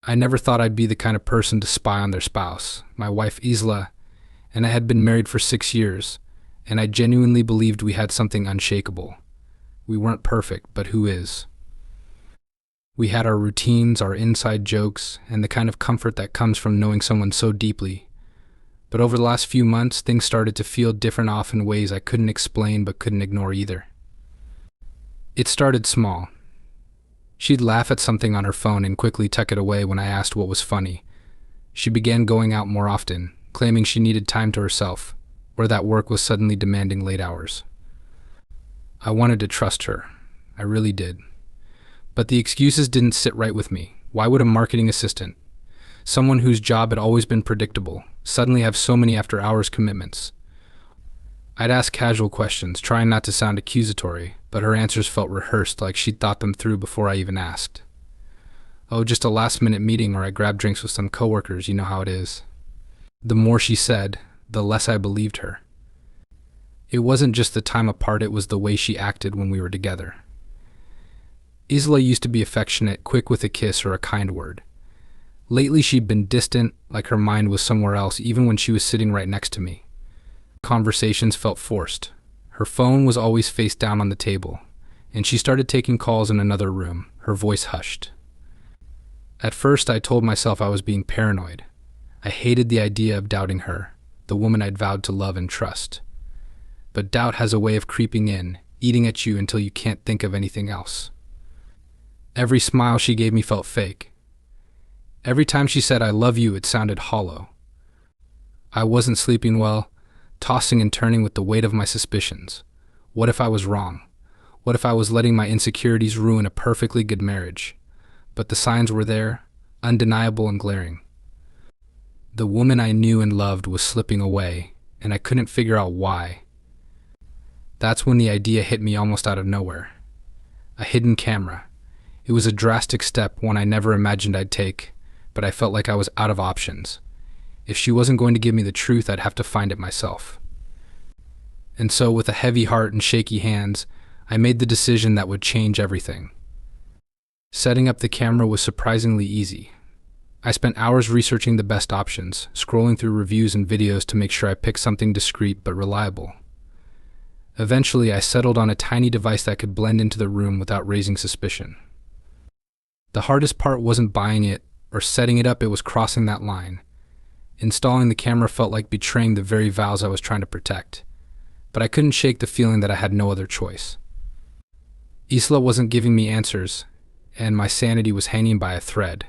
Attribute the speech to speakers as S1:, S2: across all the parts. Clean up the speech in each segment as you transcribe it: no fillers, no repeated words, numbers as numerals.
S1: I never thought I'd be the kind of person to spy on their spouse, my wife Isla, and I had been married for 6 years, and I genuinely believed we had something unshakable. We weren't perfect, but who is? We had our routines, our inside jokes, and the kind of comfort that comes from knowing someone so deeply. But over the last few months, things started to feel different off in ways I couldn't explain but couldn't ignore either. It started small. She'd laugh at something on her phone and quickly tuck it away when I asked what was funny. She began going out more often, claiming she needed time to herself, or that work was suddenly demanding late hours. I wanted to trust her. I really did. But the excuses didn't sit right with me. Why would a marketing assistant, someone whose job had always been predictable, suddenly have so many after-hours commitments? I'd ask casual questions, trying not to sound accusatory, but her answers felt rehearsed, like she'd thought them through before I even asked. Oh, just a last-minute meeting or I grabbed drinks with some coworkers, you know how it is. The more she said, the less I believed her. It wasn't just the time apart, it was the way she acted when we were together. Isla used to be affectionate, quick with a kiss or a kind word. Lately she'd been distant, like her mind was somewhere else, even when she was sitting right next to me. Conversations felt forced. Her phone was always face down on the table, and she started taking calls in another room, her voice hushed. At first I told myself I was being paranoid. I hated the idea of doubting her, the woman I'd vowed to love and trust. But doubt has a way of creeping in, eating at you until you can't think of anything else. Every smile she gave me felt fake. Every time she said I love you, it sounded hollow. I wasn't sleeping well, tossing and turning with the weight of my suspicions. What if I was wrong? What if I was letting my insecurities ruin a perfectly good marriage? But the signs were there, undeniable and glaring. The woman I knew and loved was slipping away, and I couldn't figure out why. That's when the idea hit me almost out of nowhere. A hidden camera. It was a drastic step, one I never imagined I'd take, but I felt like I was out of options. If she wasn't going to give me the truth, I'd have to find it myself. And so, with a heavy heart and shaky hands, I made the decision that would change everything. Setting up the camera was surprisingly easy. I spent hours researching the best options, scrolling through reviews and videos to make sure I picked something discreet but reliable. Eventually, I settled on a tiny device that could blend into the room without raising suspicion. The hardest part wasn't buying it or setting it up, it was crossing that line. Installing the camera felt like betraying the very vows I was trying to protect, but I couldn't shake the feeling that I had no other choice. Isla wasn't giving me answers, and my sanity was hanging by a thread.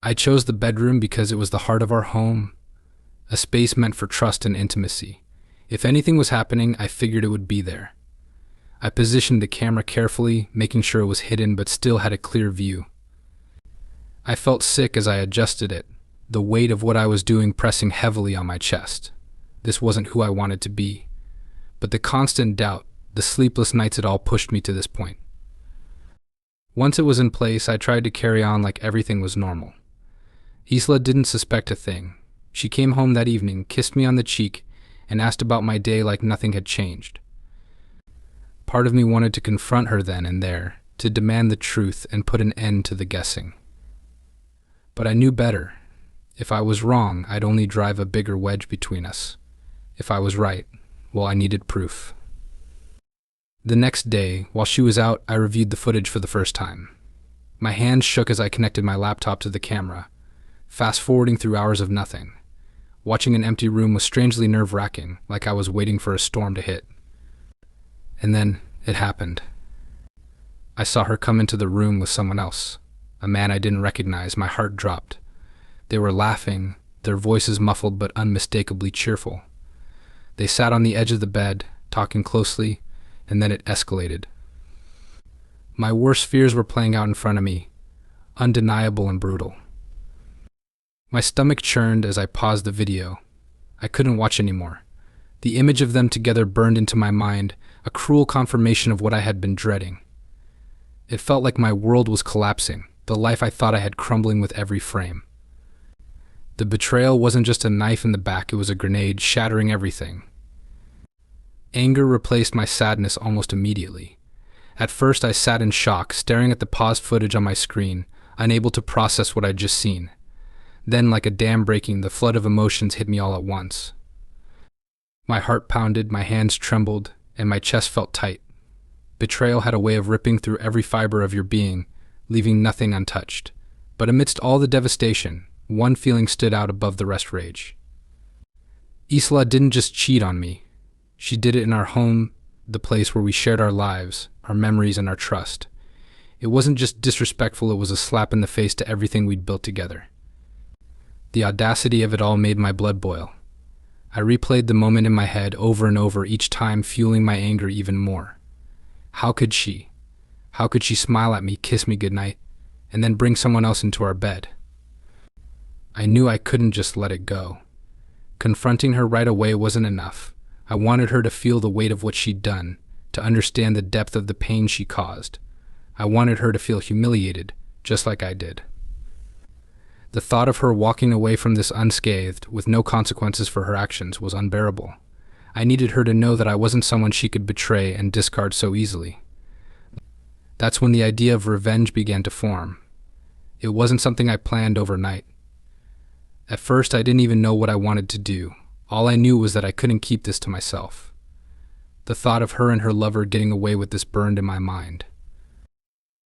S1: I chose the bedroom because it was the heart of our home, a space meant for trust and intimacy. If anything was happening, I figured it would be there. I positioned the camera carefully, making sure it was hidden but still had a clear view. I felt sick as I adjusted it, the weight of what I was doing pressing heavily on my chest. This wasn't who I wanted to be. But the constant doubt, the sleepless nights, it all pushed me to this point. Once it was in place, I tried to carry on like everything was normal. Isla didn't suspect a thing. She came home that evening, kissed me on the cheek, and asked about my day like nothing had changed. Part of me wanted to confront her then and there, to demand the truth and put an end to the guessing. But I knew better. If I was wrong, I'd only drive a bigger wedge between us. If I was right, well, I needed proof. The next day, while she was out, I reviewed the footage for the first time. My hands shook as I connected my laptop to the camera, fast-forwarding through hours of nothing. Watching an empty room was strangely nerve-wracking, like I was waiting for a storm to hit. And then, it happened. I saw her come into the room with someone else, a man I didn't recognize. My heart dropped. They were laughing, their voices muffled but unmistakably cheerful. They sat on the edge of the bed, talking closely, and then it escalated. My worst fears were playing out in front of me, undeniable and brutal. My stomach churned as I paused the video. I couldn't watch anymore. The image of them together burned into my mind, a cruel confirmation of what I had been dreading. It felt like my world was collapsing, the life I thought I had crumbling with every frame. The betrayal wasn't just a knife in the back, it was a grenade shattering everything. Anger replaced my sadness almost immediately. At first I sat in shock, staring at the paused footage on my screen, unable to process what I'd just seen. Then, like a dam breaking, the flood of emotions hit me all at once. My heart pounded, my hands trembled, and my chest felt tight. Betrayal had a way of ripping through every fiber of your being, leaving nothing untouched. But amidst all the devastation, one feeling stood out above the rest: rage. Isla didn't just cheat on me. She did it in our home, the place where we shared our lives, our memories, and our trust. It wasn't just disrespectful, it was a slap in the face to everything we'd built together. The audacity of it all made my blood boil. I replayed the moment in my head over and over, each time fueling my anger even more. How could she? How could she smile at me, kiss me goodnight, and then bring someone else into our bed? I knew I couldn't just let it go. Confronting her right away wasn't enough. I wanted her to feel the weight of what she'd done, to understand the depth of the pain she caused. I wanted her to feel humiliated, just like I did. The thought of her walking away from this unscathed, with no consequences for her actions, was unbearable. I needed her to know that I wasn't someone she could betray and discard so easily. That's when the idea of revenge began to form. It wasn't something I planned overnight. At first, I didn't even know what I wanted to do. All I knew was that I couldn't keep this to myself. The thought of her and her lover getting away with this burned in my mind.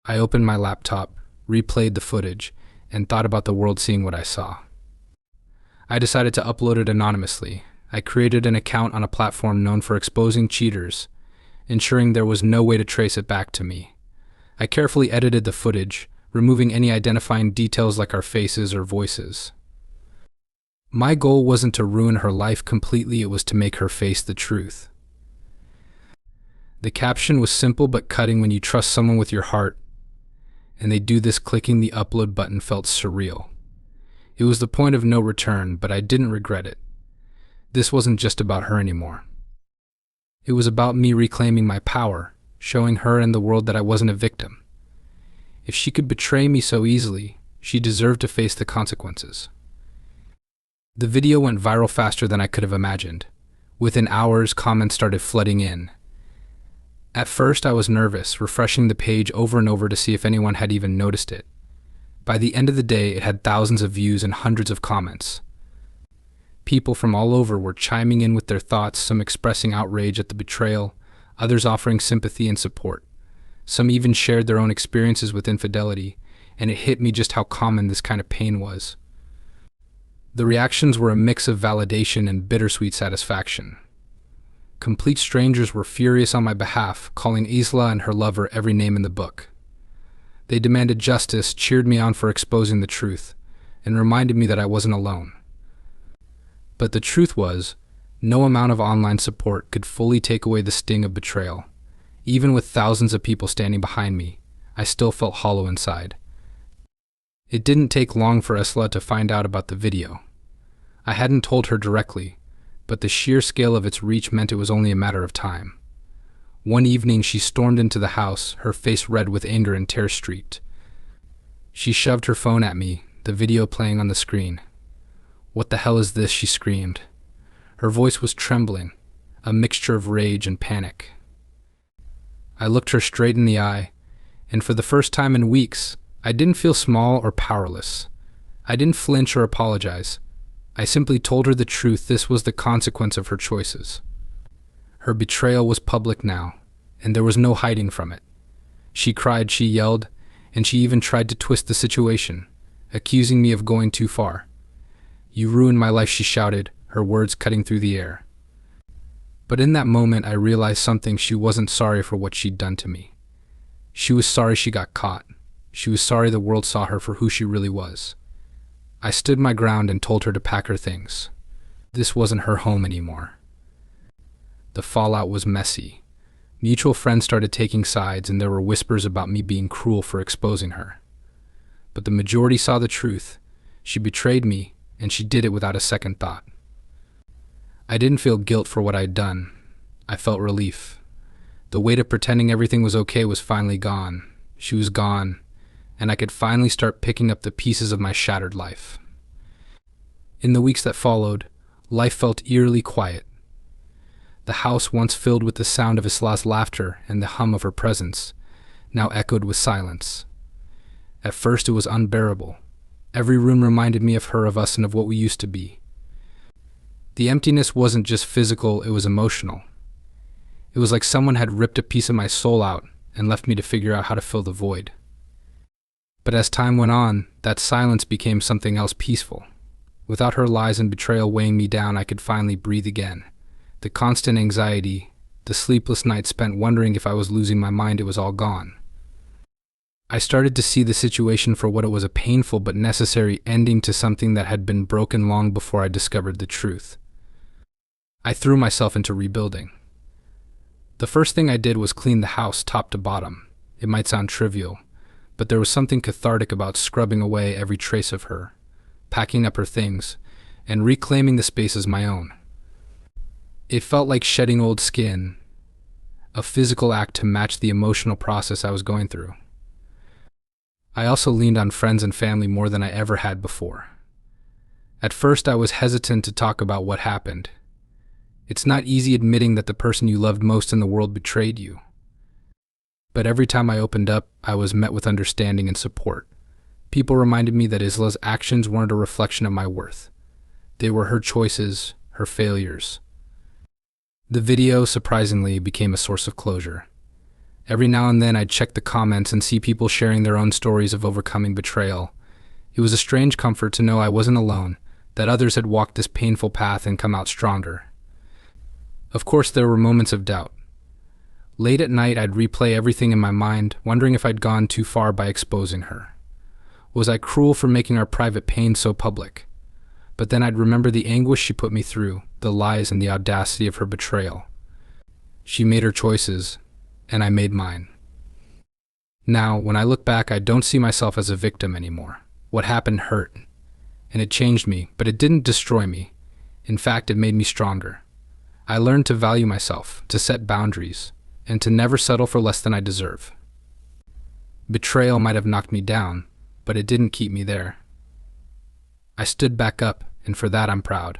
S1: I opened my laptop, replayed the footage, and thought about the world seeing what I saw. I decided to upload it anonymously. I created an account on a platform known for exposing cheaters, ensuring there was no way to trace it back to me. I carefully edited the footage, removing any identifying details like our faces or voices. My goal wasn't to ruin her life completely, it was to make her face the truth. The caption was simple but cutting: when you trust someone with your heart, and they do this, clicking the upload button felt surreal. It was the point of no return, but I didn't regret it. This wasn't just about her anymore. It was about me reclaiming my power, showing her and the world that I wasn't a victim. If she could betray me so easily, she deserved to face the consequences. The video went viral faster than I could have imagined. Within hours, comments started flooding in. At first, I was nervous, refreshing the page over and over to see if anyone had even noticed it. By the end of the day, it had thousands of views and hundreds of comments. People from all over were chiming in with their thoughts, some expressing outrage at the betrayal, others offering sympathy and support. Some even shared their own experiences with infidelity, and it hit me just how common this kind of pain was. The reactions were a mix of validation and bittersweet satisfaction. Complete strangers were furious on my behalf, calling Isla and her lover every name in the book. They demanded justice, cheered me on for exposing the truth, and reminded me that I wasn't alone. But the truth was, no amount of online support could fully take away the sting of betrayal. Even with thousands of people standing behind me, I still felt hollow inside. It didn't take long for Isla to find out about the video. I hadn't told her directly, but the sheer scale of its reach meant it was only a matter of time. One evening, she stormed into the house, her face red with anger and tear-streaked. She shoved her phone at me, the video playing on the screen. "What the hell is this?" she screamed. Her voice was trembling, a mixture of rage and panic. I looked her straight in the eye, and for the first time in weeks, I didn't feel small or powerless. I didn't flinch or apologize. I simply told her the truth. This was the consequence of her choices. Her betrayal was public now, and there was no hiding from it. She cried, she yelled, and she even tried to twist the situation, accusing me of going too far. "You ruined my life," she shouted, her words cutting through the air. But in that moment, I realized something: she wasn't sorry for what she'd done to me. She was sorry she got caught. She was sorry the world saw her for who she really was. I stood my ground and told her to pack her things. This wasn't her home anymore. The fallout was messy. Mutual friends started taking sides, and there were whispers about me being cruel for exposing her. But the majority saw the truth. She betrayed me, and she did it without a second thought. I didn't feel guilt for what I'd done. I felt relief. The weight of pretending everything was okay was finally gone. She was gone, and I could finally start picking up the pieces of my shattered life. In the weeks that followed, life felt eerily quiet. The house, once filled with the sound of Isla's laughter and the hum of her presence, now echoed with silence. At first, it was unbearable. Every room reminded me of her, of us, and of what we used to be. The emptiness wasn't just physical, it was emotional. It was like someone had ripped a piece of my soul out and left me to figure out how to fill the void. But as time went on, that silence became something else peaceful. Without her lies and betrayal weighing me down, I could finally breathe again. The constant anxiety, the sleepless nights spent wondering if I was losing my mind, it was all gone. I started to see the situation for what it was, a painful but necessary ending to something that had been broken long before I discovered the truth. I threw myself into rebuilding. The first thing I did was clean the house top to bottom. It might sound trivial, but there was something cathartic about scrubbing away every trace of her, packing up her things, and reclaiming the space as my own. It felt like shedding old skin, a physical act to match the emotional process I was going through. I also leaned on friends and family more than I ever had before. At first, I was hesitant to talk about what happened. It's not easy admitting that the person you loved most in the world betrayed you. But every time I opened up, I was met with understanding and support. People reminded me that Isla's actions weren't a reflection of my worth. They were her choices, her failures. The video, surprisingly, became a source of closure. Every now and then I'd check the comments and see people sharing their own stories of overcoming betrayal. It was a strange comfort to know I wasn't alone, that others had walked this painful path and come out stronger. Of course, there were moments of doubt. Late at night, I'd replay everything in my mind, wondering if I'd gone too far by exposing her. Was I cruel for making our private pain so public? But then I'd remember the anguish she put me through, the lies and the audacity of her betrayal. She made her choices, and I made mine. Now, when I look back, I don't see myself as a victim anymore. What happened hurt, and it changed me, but it didn't destroy me. In fact, it made me stronger. I learned to value myself, to set boundaries, and to never settle for less than I deserve. Betrayal might have knocked me down, but it didn't keep me there. I stood back up, and for that I'm proud.